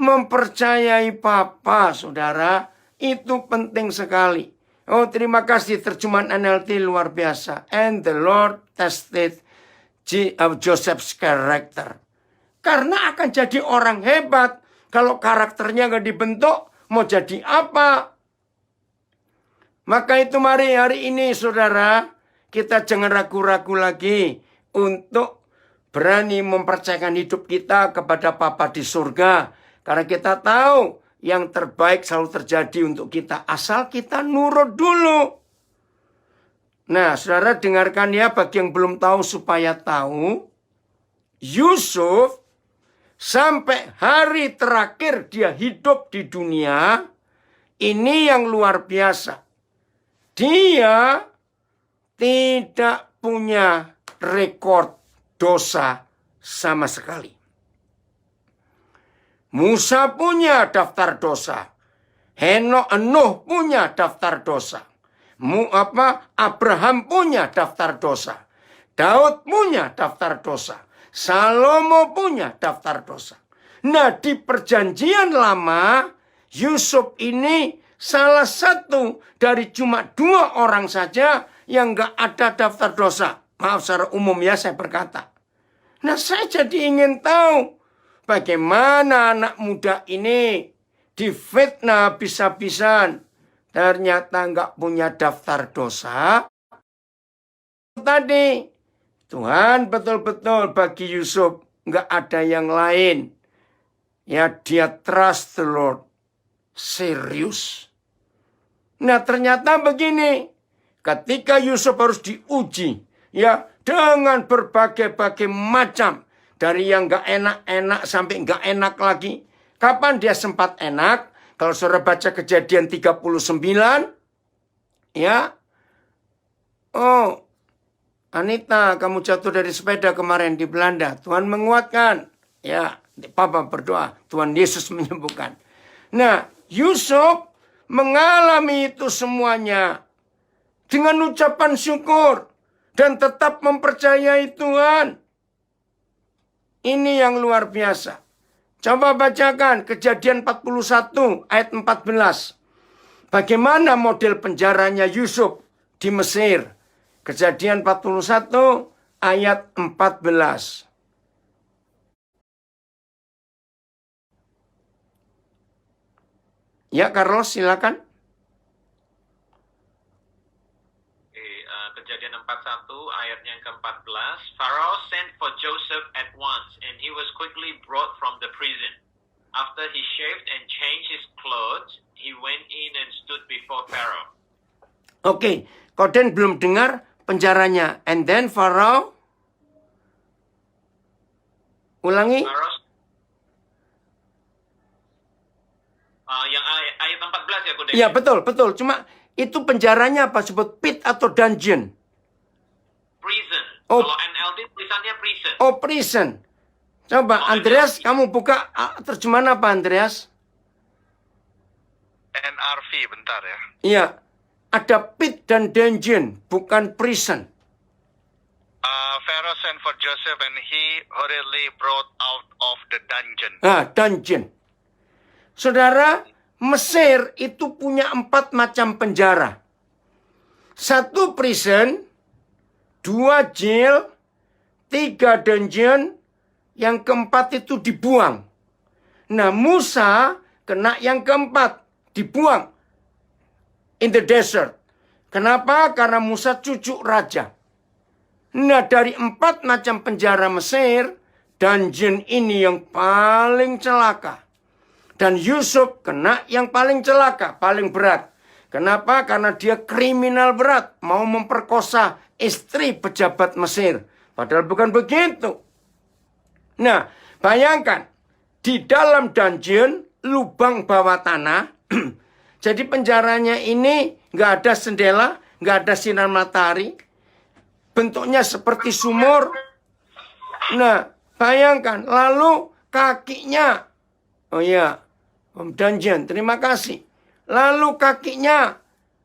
Mempercayai Papa, saudara, itu penting sekali. Oh, terima kasih terjemahan NLT luar biasa. And the Lord tested Joseph's character. Karena akan jadi orang hebat. Kalau karakternya nggak dibentuk, mau jadi apa? Maka itu mari hari ini, saudara, kita jangan ragu-ragu lagi untuk berani mempercayakan hidup kita kepada Papa di surga. Karena kita tahu yang terbaik selalu terjadi untuk kita. Asal kita nurut dulu. Nah, saudara dengarkan ya bagi yang belum tahu supaya tahu. Yusuf sampai hari terakhir dia hidup di dunia. Ini yang luar biasa. Dia tidak punya rekor dosa sama sekali. Musa punya daftar dosa. Nuh punya daftar dosa. Abraham punya daftar dosa. Daud punya daftar dosa. Salomo punya daftar dosa. Nah, di perjanjian lama, Yusuf ini salah satu dari cuma 2 orang saja yang gak ada daftar dosa. Maaf secara umum ya saya berkata. Nah, saya jadi ingin tahu bagaimana anak muda ini difitnah habis-habisan, ternyata nggak punya daftar dosa. Tadi, Tuhan betul-betul bagi Yusuf nggak ada yang lain. Ya, dia trust the Lord. Serius. Nah, ternyata begini. Ketika Yusuf harus diuji, ya, dengan berbagai-bagai macam. Dari yang nggak enak-enak sampai nggak enak lagi. Kapan dia sempat enak? Kalau saudara baca Kejadian 39, ya. Oh, Anita, kamu jatuh dari sepeda kemarin di Belanda. Tuhan menguatkan. Ya, Papa berdoa. Tuhan Yesus menyembuhkan. Nah, Yusuf mengalami itu semuanya dengan ucapan syukur dan tetap mempercayai Tuhan. Ini yang luar biasa. Coba bacakan Kejadian 41 ayat 14. Bagaimana model penjaranya Yusuf di Mesir. Kejadian 41 ayat 14. Ya, Carlos, silakan. Kejadian 41 ayatnya yang ke-14. Pharaoh sent for Joseph at once, and he was quickly brought from the prison. After he shaved and changed his clothes, he went in and stood before Pharaoh. Oke, Koden belum dengar penjaranya. And then Pharaoh. Ulangi. Pharaoh, yang ayat 14 ya, Kudek? Iya, betul. Cuma itu penjaranya apa? Sebut pit atau dungeon? Prison. Oh. Kalau NLT tulisannya prison. Oh, prison. Coba, Andreas, kamu buka terjemahan apa, Andreas? NRV, bentar ya. Iya, ada pit dan dungeon, bukan prison. Pharaoh sent for Joseph and he hurriedly brought out of the dungeon. Dungeon. Saudara, Mesir itu punya 4 macam penjara. 1 prison, 2 jail, 3 dungeon, yang keempat itu dibuang. Nah, Musa kena yang keempat, dibuang in the desert. Kenapa? Karena Musa cucu raja. Nah, dari 4 macam penjara Mesir, dungeon ini yang paling celaka. Dan Yusuf kena yang paling celaka, paling berat. Kenapa? Karena dia kriminal berat, mau memperkosa istri pejabat Mesir. Padahal bukan begitu. Nah, bayangkan, di dalam dungeon, lubang bawah tanah, jadi penjaranya ini nggak ada jendela, nggak ada sinar matahari, bentuknya seperti sumur. Nah, bayangkan, lalu kakinya, oh iya, Om Dungeon, terima kasih. Lalu kakinya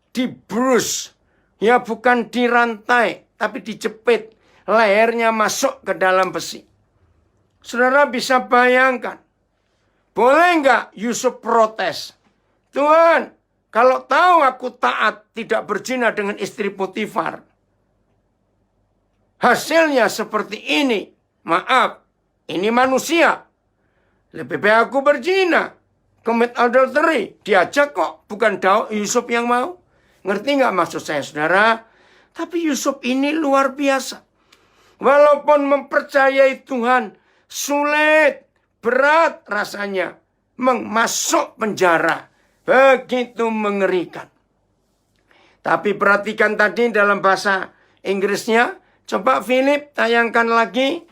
dibrus, ya bukan dirantai, tapi dijepit, lehernya masuk ke dalam besi. Saudara bisa bayangkan, boleh nggak Yusuf protes? Tuhan, kalau tahu aku taat tidak berzina dengan istri Potifar, hasilnya seperti ini. Maaf, ini manusia. Lebih baik aku berzina, commit adultery. Diajak kok, bukan Yusuf yang mau. Ngerti nggak maksud saya, saudara? Tapi Yusuf ini luar biasa. Walaupun mempercayai Tuhan, sulit, berat rasanya masuk penjara. Begitu mengerikan. Tapi perhatikan tadi dalam bahasa Inggrisnya. Coba Philip tayangkan lagi.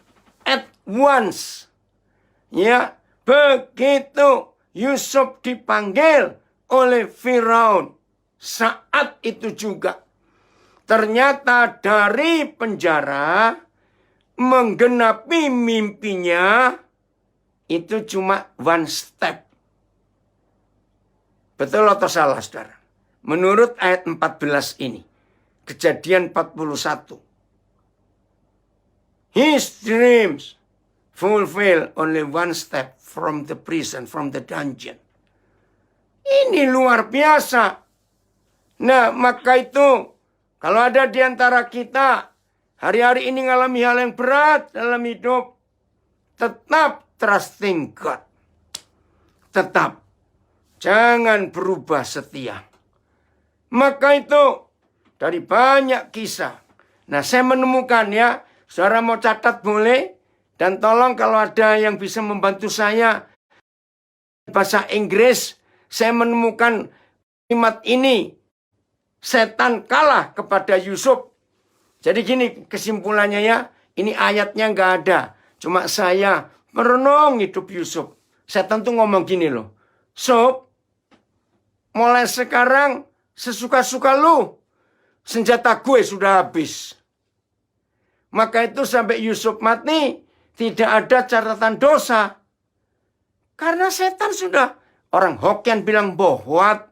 At once. Ya, begitu Yusuf dipanggil oleh Firaun. Saat itu juga. Ternyata dari penjara menggenapi mimpinya itu cuma 1 step. Betul atau salah, saudara? Menurut ayat 14 ini. Kejadian 41. His dreams fulfill only 1 step from the prison, from the dungeon. Ini luar biasa. Nah, maka itu, kalau ada di antara kita, hari-hari ini ngalami hal yang berat dalam hidup, tetap trusting God. Tetap. Jangan berubah setia. Maka itu dari banyak kisah. Nah, saya menemukan ya, saudara mau catat boleh. Dan tolong kalau ada yang bisa membantu saya bahasa Inggris, saya menemukan kalimat ini. Setan kalah kepada Yusuf. Jadi gini kesimpulannya ya, ini ayatnya nggak ada. Cuma saya merenung hidup Yusuf. Setan tuh ngomong gini loh. Sob, mulai sekarang sesuka-suka lu. Senjata gue sudah habis. Maka itu sampai Yusuf mati, tidak ada catatan dosa. Karena setan sudah, orang Hokkien bilang bohwat.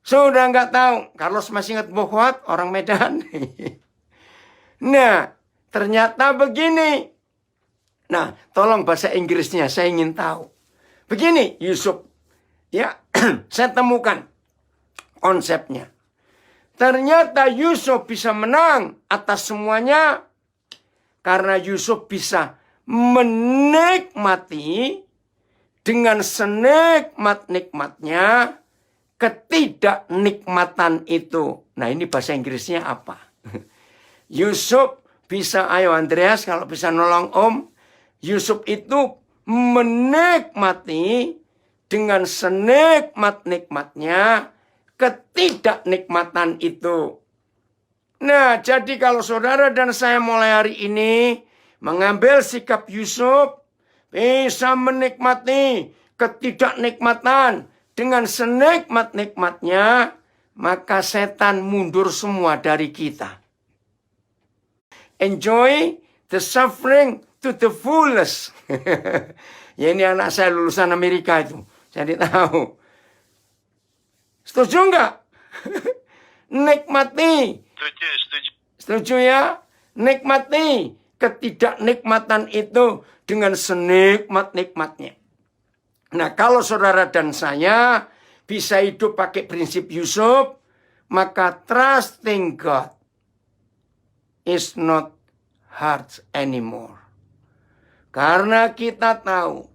Sudah nggak tahu. Carlos masih ingat bohwat, orang Medan. Nah, ternyata begini. Nah, tolong bahasa Inggrisnya, saya ingin tahu. Begini, Yusuf. Ya, saya temukan konsepnya. Ternyata Yusuf bisa menang atas semuanya. Karena Yusuf bisa menikmati dengan senikmat-nikmatnya ketidaknikmatan itu. Nah, ini bahasa Inggrisnya apa? Yusuf bisa, ayo Andreas kalau bisa nolong Om. Yusuf itu menikmati dengan senikmat-nikmatnya ketidaknikmatan itu. Nah, jadi kalau saudara dan saya mulai hari ini mengambil sikap Yusuf, bisa menikmati ketidaknikmatan dengan senikmat-nikmatnya, maka setan mundur semua dari kita. Enjoy the suffering to the fullest. Ya, ini anak saya lulusan Amerika itu. Jadi tahu. Setuju nggak? Nikmati. Setuju. Setuju ya? Nikmati ketidaknikmatan itu dengan senikmat-nikmatnya. Nah, kalau saudara dan saya bisa hidup pakai prinsip Yusuf, maka trusting God is not hard anymore. Karena kita tahu.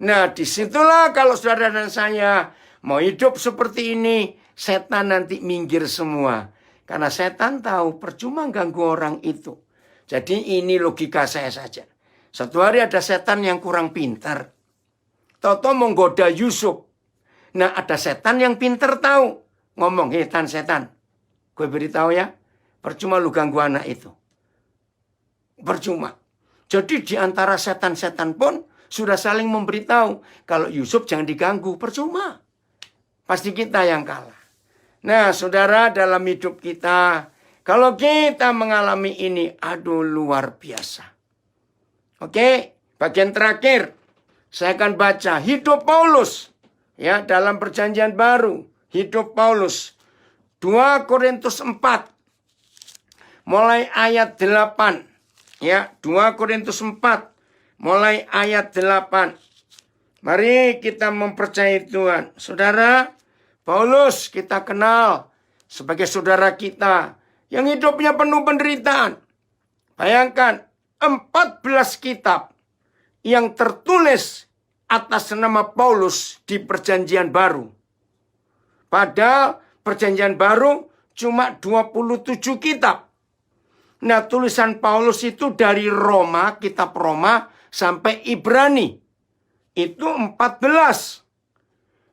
Nah, disitulah kalau saudara dan saya mau hidup seperti ini, setan nanti minggir semua. Karena setan tahu percuma ganggu orang itu. Jadi ini logika saya saja. Satu hari ada setan yang kurang pintar. Toto menggoda Yusuf. Nah, ada setan yang pintar tahu. Ngomong, hei setan. Gue beritahu ya, percuma lu ganggu anak itu. Percuma. Jadi di antara setan-setan pun sudah saling memberitahu. Kalau Yusuf jangan diganggu, percuma. Pasti kita yang kalah. Nah, saudara, dalam hidup kita, kalau kita mengalami ini, aduh luar biasa. Oke, bagian terakhir. Saya akan baca hidup Paulus. Ya, dalam perjanjian baru. Hidup Paulus. 2 Korintus 4. Mulai ayat 8. Ya, 2 Korintus 4. Mulai ayat 8. Mari kita mempercayai Tuhan. Saudara, Paulus kita kenal sebagai saudara kita yang hidupnya penuh penderitaan. Bayangkan 14 kitab yang tertulis atas nama Paulus di perjanjian baru. Padahal perjanjian baru cuma 27 kitab. Nah, tulisan Paulus itu dari Roma, kitab Roma sampai Ibrani. Itu 14.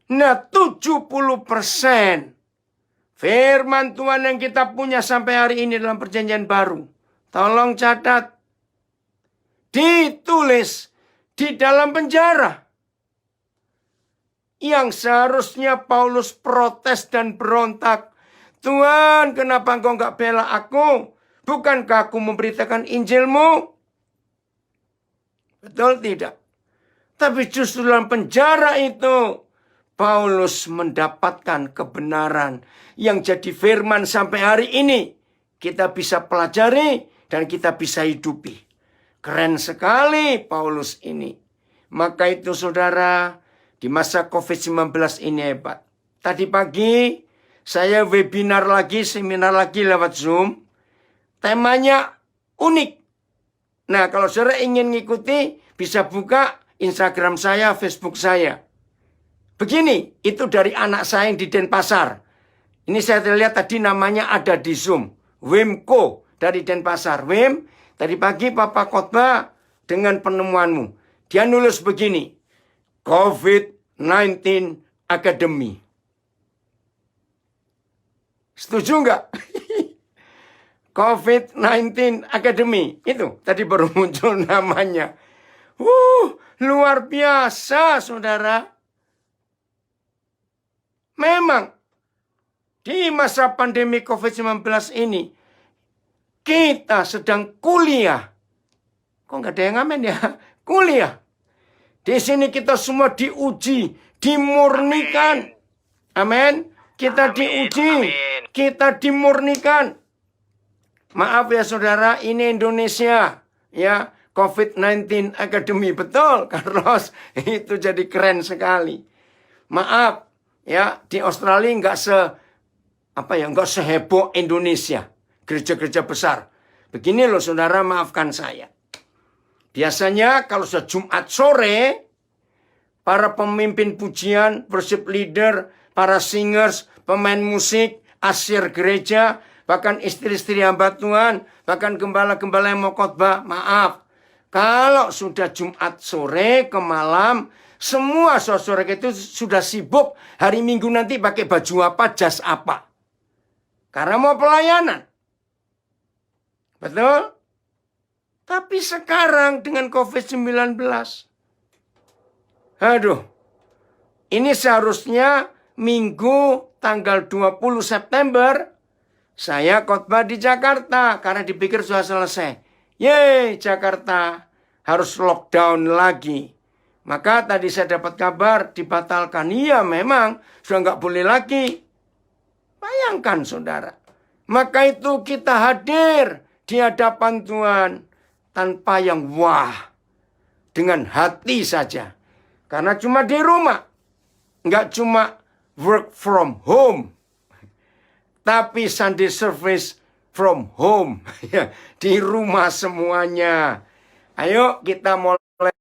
Nah, 70% firman Tuhan yang kita punya sampai hari ini dalam perjanjian baru. Tolong catat. Ditulis di dalam penjara. Yang seharusnya Paulus protes dan berontak. Tuhan, kenapa engkau enggak bela aku? Bukankah aku memberitakan Injilmu? Betul tidak? Tapi justru dalam penjara itu, Paulus mendapatkan kebenaran yang jadi firman sampai hari ini. Kita bisa pelajari dan kita bisa hidupi. Keren sekali Paulus ini. Maka itu saudara, di masa COVID-19 ini hebat. Tadi pagi saya webinar lagi, seminar lagi lewat Zoom. Temanya unik. Nah, kalau saudara ingin ngikuti, bisa buka Instagram saya, Facebook saya. Begini, itu dari anak saya yang di Denpasar. Ini saya lihat tadi namanya ada di Zoom. Wimko dari Denpasar. Wim, tadi pagi Papa khotbah dengan penemuanmu. Dia nulis begini. COVID-19 Academy. Setuju nggak? COVID-19 Academy. Itu tadi baru muncul namanya. Luar biasa, saudara. Memang, di masa pandemi COVID-19 ini, kita sedang kuliah. Kok nggak ada yang ngamen ya? Kuliah. Di sini kita semua diuji, dimurnikan. Amin. Kita diuji, kita dimurnikan. Maaf ya saudara, ini Indonesia. Ya, COVID-19 Academy. Betul, Carlos. Itu jadi keren sekali. Maaf, ya, di Australia nggak seheboh Indonesia. Gereja-gereja besar. Begini loh saudara, maafkan saya. Biasanya kalau sudah Jumat sore, para pemimpin pujian, worship leader, para singers, pemain musik, asyir gereja, bahkan istri-istri hamba Tuhan, bahkan gembala-gembala yang mau khotbah, maaf. Kalau sudah Jumat sore ke malam, semua saudara itu sudah sibuk hari Minggu nanti pakai baju apa, jas apa. Karena mau pelayanan. Betul? Tapi sekarang dengan COVID-19, aduh, ini seharusnya Minggu tanggal 20 September, saya khotbah di Jakarta karena dipikir sudah selesai. Yeay, Jakarta harus lockdown lagi. Maka tadi saya dapat kabar dibatalkan. Iya memang sudah nggak boleh lagi. Bayangkan saudara. Maka itu kita hadir di hadapan Tuhan tanpa yang wah. Dengan hati saja. Karena cuma di rumah. Nggak cuma work from home. Tapi Sunday service from home. Di rumah semuanya. Ayo kita mulai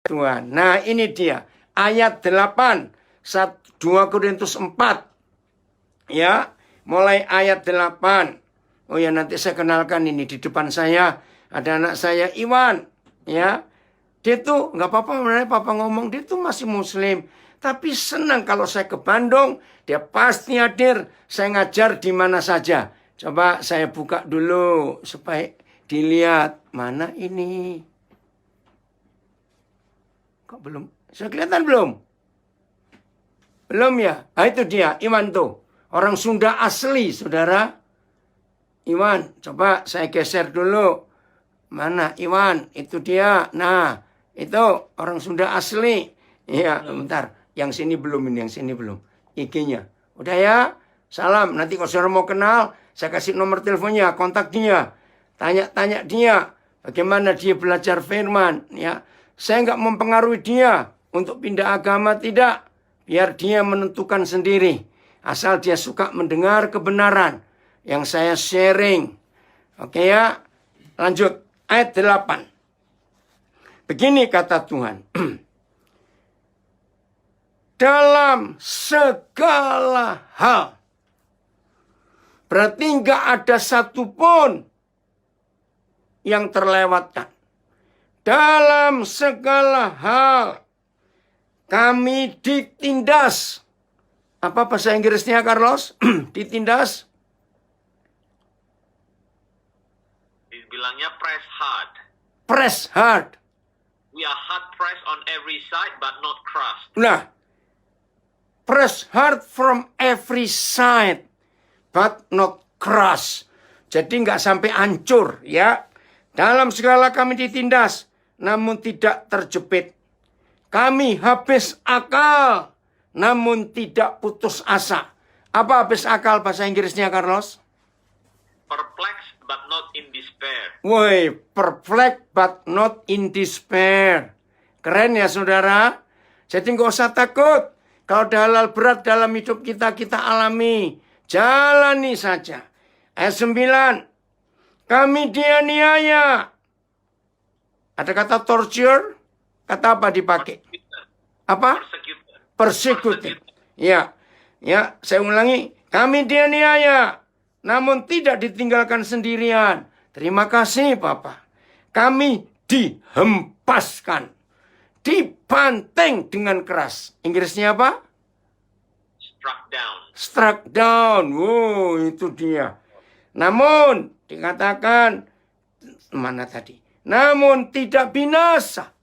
Tuhan. Nah ini dia. Ayat 8. 2 Korintus 4. Ya. Mulai ayat 8. Oh ya nanti saya kenalkan ini. Di depan saya ada anak saya Iwan. Ya. Dia tuh nggak apa-apa. Papa ngomong dia tuh masih muslim. Tapi senang kalau saya ke Bandung, dia pasti hadir. Saya ngajar di mana saja. Coba saya buka dulu supaya dilihat. Mana ini? Kok belum? Sudah kelihatan belum? Belum ya? Nah itu dia, Iwan tuh. Orang Sunda asli, saudara. Iwan, coba saya geser dulu. Mana Iwan? Itu dia. Nah, itu orang Sunda asli. Iya, bentar. Yang sini belum ini, yang sini belum. IG-nya. Udah ya? Salam. Nanti kalau saudara mau kenal, saya kasih nomor teleponnya, kontak dia. Tanya-tanya dia. Bagaimana dia belajar firman. Ya. Saya nggak mempengaruhi dia untuk pindah agama, tidak. Biar dia menentukan sendiri. Asal dia suka mendengar kebenaran yang saya sharing. Oke ya? Lanjut. Ayat 8. Begini kata Tuhan. Dalam segala hal. Berarti nggak ada satupun yang terlewatkan. Dalam segala hal. Kami ditindas. Apa bahasa Inggrisnya, Carlos? Ditindas? Bilangnya press hard. Press hard. We are hard pressed on every side but not crushed. Nah. Press hard from every side. But not crushed. Jadi nggak sampai hancur, ya. Dalam segala kami ditindas. Namun tidak terjepit. Kami habis akal. Namun tidak putus asa. Apa habis akal bahasa Inggrisnya, Carlos? Perplexed but not in despair. Woi, perplexed but not in despair. Keren ya saudara? Jadi nggak usah takut. Kalau ada hal berat dalam hidup kita, kita alami. Jalani saja. Ayat 9. Kami dianiaya. Ada kata torture? Kata apa dipakai? Apa? Persecuted. persecuted. Ya, saya ulangi. Kami dianiaya, namun tidak ditinggalkan sendirian. Terima kasih, Papa. Kami dihempaskan, dibanting dengan keras. Inggrisnya apa? Struck down. Struck down. Wow, itu dia. Namun, dikatakan, mana tadi? Namun tidak binasa.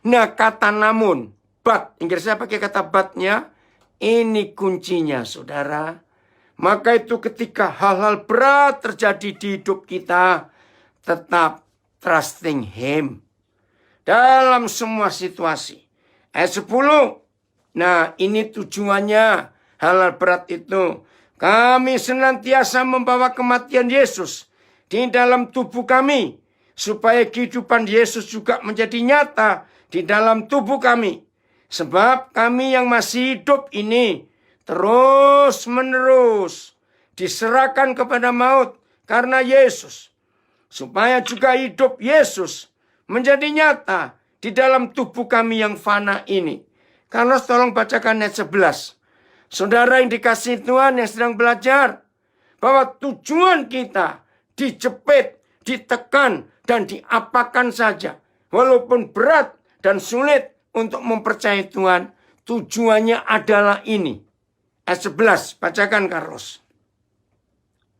Nah, kata namun, but, Inggrisnya pakai kata but-nya, ini kuncinya, saudara. Maka itu ketika hal-hal berat terjadi di hidup kita, tetap trusting Him. Dalam semua situasi. Ayat 10. Nah, ini tujuannya, hal-hal berat itu. Kami senantiasa membawa kematian Yesus di dalam tubuh kami, supaya kehidupan Yesus juga menjadi nyata di dalam tubuh kami. Sebab kami yang masih hidup ini terus-menerus diserahkan kepada maut karena Yesus. Supaya juga hidup Yesus menjadi nyata di dalam tubuh kami yang fana ini. Carlos, tolong bacakan ayat 11. Saudara yang dikasihi Tuhan yang sedang belajar, bahwa tujuan kita dijepit, ditekan, dan diapakan saja. Walaupun berat dan sulit untuk mempercayai Tuhan, tujuannya adalah ini. Ayat 11, bacakan Carlos.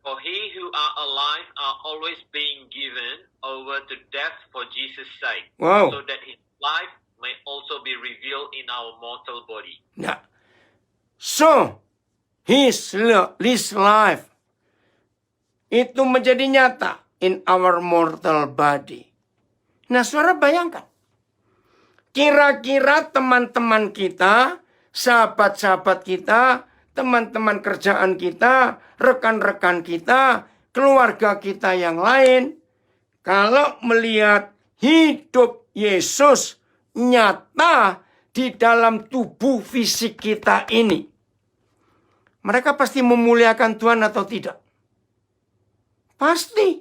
For he who are alive are always being given over to death for Jesus' sake, Wow. so that his life may also be revealed in our mortal body. Nah, so his life itu menjadi nyata in our mortal body. Nah, saudara bayangkan, kira-kira teman-teman kita, sahabat-sahabat kita, teman-teman kerjaan kita, rekan-rekan kita, keluarga kita yang lain, kalau melihat hidup Yesus nyata di dalam tubuh fisik kita ini, mereka pasti memuliakan Tuhan atau tidak? Pasti.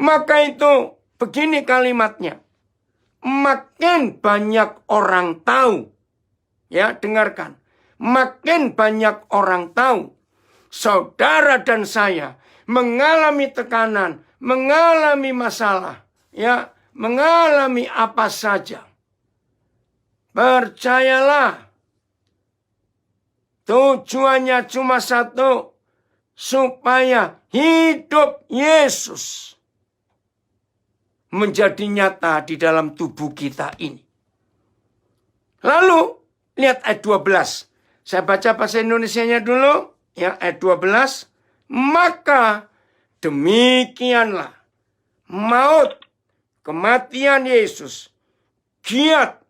Maka itu begini kalimatnya. Makin banyak orang tahu. Ya, dengarkan. Makin banyak orang tahu. Saudara dan saya mengalami tekanan, mengalami masalah. Ya, mengalami apa saja. Percayalah. Tujuannya cuma satu. Supaya hidup Yesus menjadi nyata di dalam tubuh kita ini. Lalu, lihat ayat 12. Saya baca bahasa Indonesianya dulu. Ya, ayat 12. Maka demikianlah maut, kematian Yesus, giat,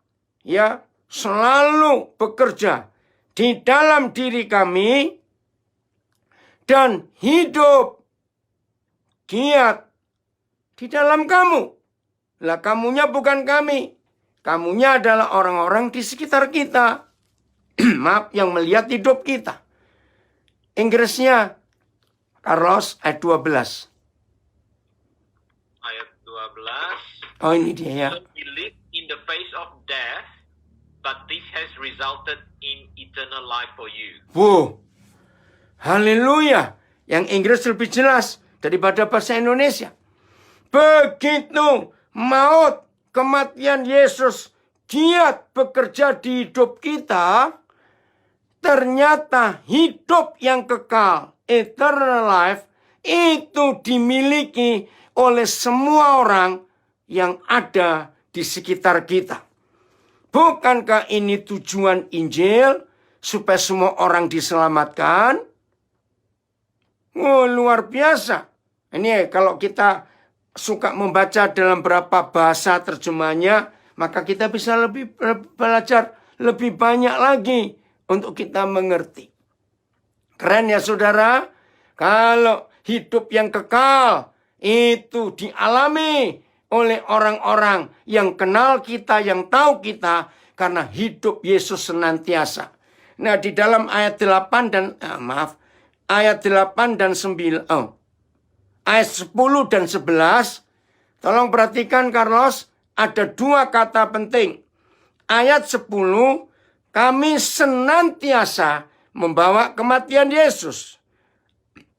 ya, selalu bekerja di dalam diri kami, dan hidup giat di dalam kamu. Lah, kamunya bukan kami. Kamunya adalah orang-orang di sekitar kita. Maaf, yang melihat hidup kita. Inggrisnya, Carlos, ayat 12. Ayat 12. Oh, ini dia ya. So he lived in the face of death, but this has resulted in eternal life for you. Wow. Haleluya. Yang Inggris lebih jelas daripada bahasa Indonesia. Begitu maut, kematian Yesus giat bekerja di hidup kita, ternyata hidup yang kekal, eternal life, itu dimiliki oleh semua orang yang ada di sekitar kita. Bukankah ini tujuan Injil? Supaya semua orang diselamatkan? Oh, luar biasa. Ini kalau kita suka membaca dalam berapa bahasa terjemahnya, maka kita bisa lebih belajar lebih banyak lagi untuk kita mengerti. Keren ya saudara? Kalau hidup yang kekal itu dialami oleh orang-orang yang kenal kita, yang tahu kita, karena hidup Yesus senantiasa. Nah, di dalam ayat 8 dan ayat 8 dan 9, ayat 10 dan 11, tolong perhatikan Carlos, ada dua kata penting. ayat 10, kami senantiasa membawa kematian Yesus.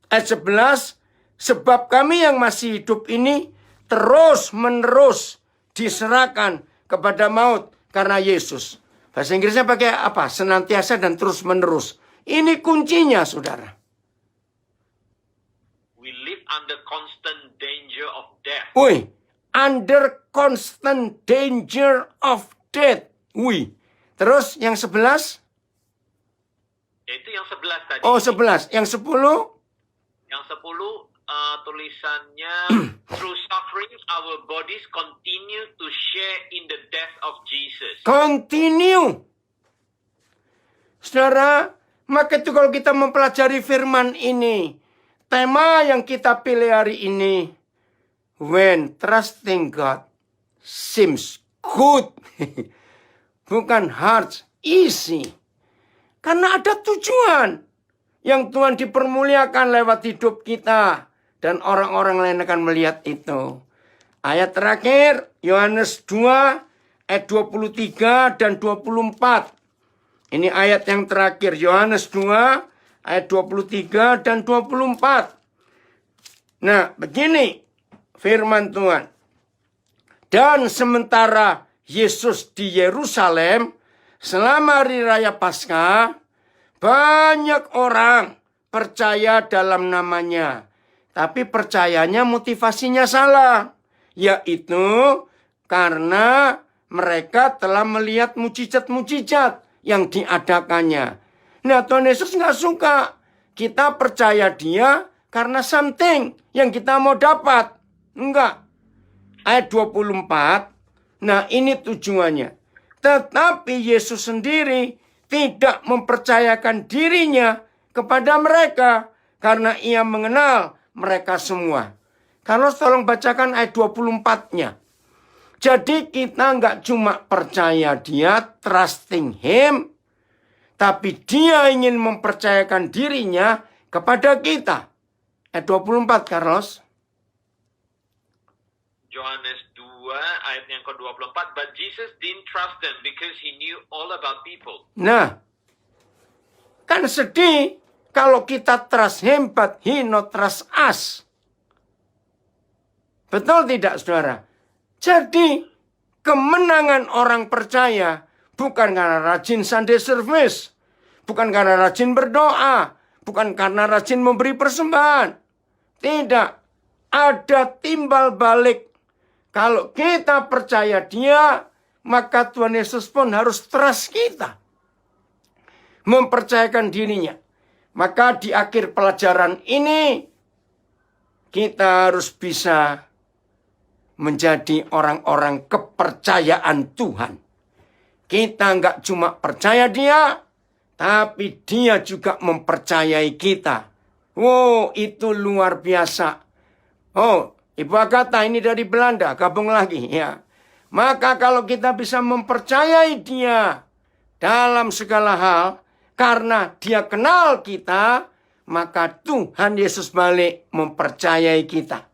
Ayat 11, sebab kami yang masih hidup ini terus-menerus diserahkan kepada maut karena Yesus. Bahasa Inggrisnya pakai apa? Senantiasa dan terus-menerus. Ini kuncinya, saudara. We live under constant danger of death. Wih, under constant danger of death. Wih. Terus yang 11? Itu yang 11 tadi. Oh, 11. Yang 10? Yang 10 tulisannya through suffering our bodies continue to share in the death of Jesus. Continue. Saudara, maka itu kalau kita mempelajari firman ini, tema yang kita pilih hari ini, when trusting God seems good. Bukan hard, easy. Karena ada tujuan yang Tuhan dipermuliakan lewat hidup kita. Dan orang-orang lain akan melihat itu. Ayat terakhir, Yohanes 2, ayat 23 dan 24. Ini ayat yang terakhir, Yohanes 2, ayat 23 dan 24. Nah, begini firman Tuhan. Dan sementara Yesus di Yerusalem, selama hari raya Paskah, banyak orang percaya dalam namanya. Tapi percayanya motivasinya salah. Yaitu karena mereka telah melihat mujizat-mujizat yang diadakannya. Nah, Tuhan Yesus nggak suka kita percaya dia karena something yang kita mau dapat. Enggak. Ayat 24. Nah, ini tujuannya. Tetapi Yesus sendiri tidak mempercayakan dirinya kepada mereka karena ia mengenal mereka semua. Carlos tolong bacakan ayat 24-nya. Jadi kita nggak cuma percaya dia, trusting him, tapi dia ingin mempercayakan dirinya kepada kita. Ayat 24, Carlos. Yohanes 2 ayat yang ke-24. But Jesus didn't trust them because he knew all about people. Nah, kan sedih kalau kita trust him, but he not trust us. Betul tidak, saudara? Jadi, kemenangan orang percaya bukan karena rajin Sunday service, bukan karena rajin berdoa, bukan karena rajin memberi persembahan. Tidak. Ada timbal balik. Kalau kita percaya dia, maka Tuhan Yesus pun harus trust kita. Mempercayakan dirinya. Maka di akhir pelajaran ini, kita harus bisa menjadi orang-orang kepercayaan Tuhan. Kita nggak cuma percaya dia, tapi dia juga mempercayai kita. Wow, itu luar biasa. Oh, Ibu Agatha ini dari Belanda, gabung lagi ya. Maka kalau kita bisa mempercayai dia dalam segala hal, karena dia kenal kita, maka Tuhan Yesus balik mempercayai kita.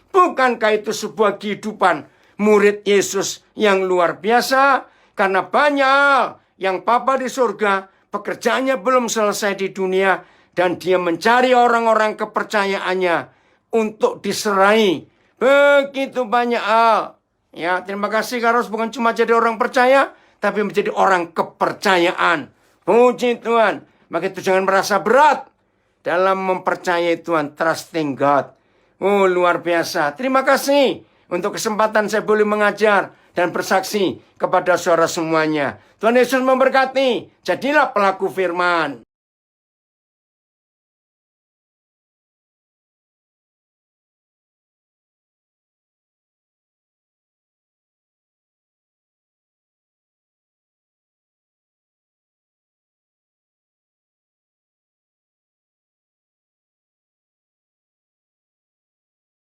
Bukankah itu sebuah kehidupan murid Yesus yang luar biasa? Karena banyak yang Bapa di surga, pekerjaannya belum selesai di dunia, dan dia mencari orang-orang kepercayaannya untuk diserai. Begitu banyak hal. Ya, terima kasih Carlos, bukan cuma jadi orang percaya, tapi menjadi orang kepercayaan. Puji Tuhan. Maka itu jangan merasa berat dalam mempercayai Tuhan. Trusting God. Oh, luar biasa. Terima kasih untuk kesempatan saya boleh mengajar dan bersaksi kepada saudara semuanya. Tuhan Yesus memberkati. Jadilah pelaku firman.